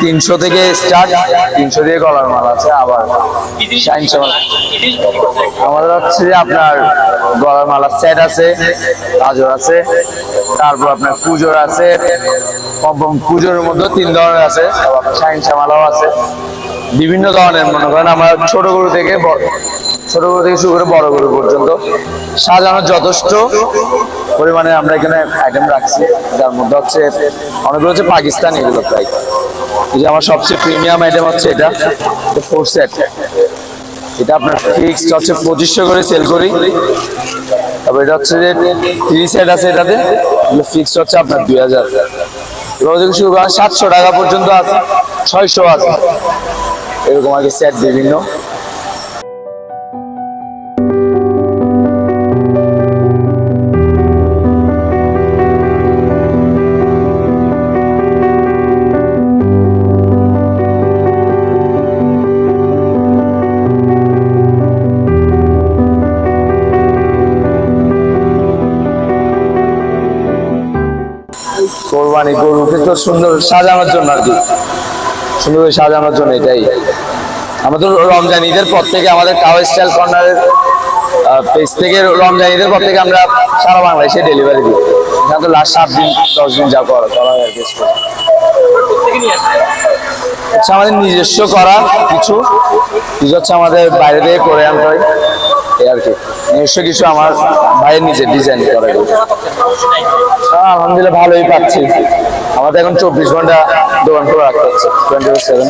300 থেকে স্টার্ট, 300 দিয়ে গলার মালা আছে। আবার আমাদের হচ্ছে যে আপনার গলার মালা সেট আছে, গাজর আছে, তারপর আপনার পুজোর আছে, পুজোর মধ্যে 3 ধরনের আছে, সাইনসা মালাও আছে, বিভিন্ন ধরনের। মনে করেন আমরা ছোট গরু থেকে শুরু করে বড় গরু পর্যন্ত সাজানোর যথেষ্ট পরিমাণে আমরা এখানে আইটেম রাখছি। যার মধ্যে হচ্ছে অনেকগুলো হচ্ছে পাকিস্তানি, এগুলো প্রায়। এই যে আমার সবচেয়ে প্রিমিয়াম আইটেম হচ্ছে এটা 4 সেট। এটা আপনার ফিক্সড হচ্ছে 2500 করে সেল করি। তারপর এটা হচ্ছে যে 3 সেট আছে, এটাতে ফিক্সড হচ্ছে আপনার 2000। এবার থেকে শুরু করেন 700 টাকা পর্যন্ত আছে, 600 আছে, এরকম আগে সেট বিভিন্ন। কোরবানি গরুকে তো সুন্দর সাজানোর জন্য আর কি, সুন্দর করে সাজানোর জন্য। এটাই আমাদের রমজান ঈদের পর থেকে আমাদের কাও স্টাইল কর্নারের পেজ থেকে রমজান ঈদের পর থেকে আমরা সারা বাংলাদেশে ডেলিভারি দিই। এখানে তো লাস্ট 7 দিন 10 দিন যা করা হয় আর কি। হচ্ছে আমাদের নিজস্ব করা কিছু হচ্ছে আমাদের বাইরে থেকে করে আনতে হয়, এই আর কি। নিজস্ব কিছু আমার ভাইয়ের নিজের ডিজাইন করা। আলহামদুলিল্লাহ ভালোই পাচ্ছি। আমাদের এখন 24 ঘন্টা দোকান খোলা রাখতে হচ্ছে, 24/7।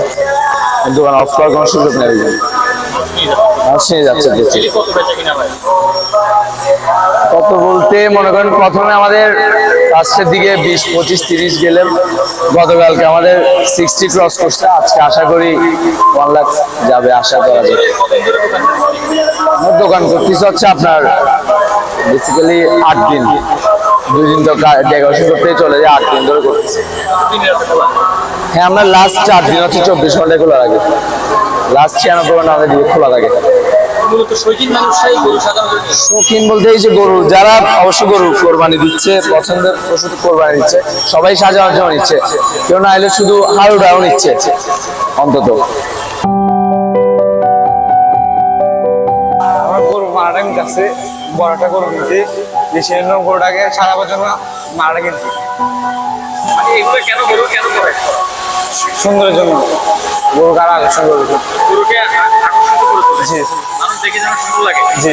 দোকান অফ করার কোনো সুযোগ নেই। নিয়ে যাচ্ছে কত বলতে, মনে করেন প্রথমে আমাদের লাস্টের দিকে 20, 25, 30 গেলে, গতকালকে আমাদের 60 ক্রস করছে। আজকে আশা করি 1 লাখ যাবে, আশা করা যায়। আমার দোকান করতেছে হচ্ছে আপনার বেসিক্যালি 8 দিন, 2 দিন তো ডেকোরেশন করতে চলে যায়, 8 দিন ধরে করতেছে। হ্যাঁ, আমরা লাস্ট 4 দিন হচ্ছে 24 ঘন্টায় খোলা থাকে। লাস্ট 96 ঘন্টা আমাদের দিকে খোলা থাকে। শৌখিন বলতে এই যে গরু যারা অবশ্য গরু কোরবানি দিচ্ছে, পছন্দের পশু কোরবানি দিচ্ছে, সবাই সাজানোর জন্য নিচ্ছে, কেউ না এলে শুধু হাড়ুটাও নিচ্ছে অন্তত। আমার গরু মারাটা কাছে বড়টা গরু কিনছি, দেশি গরুটাকে সারা বছর মারাটা কিনছি। সুন্দরের জন্য, গরু কারা আকর্ষণ করবে, জি।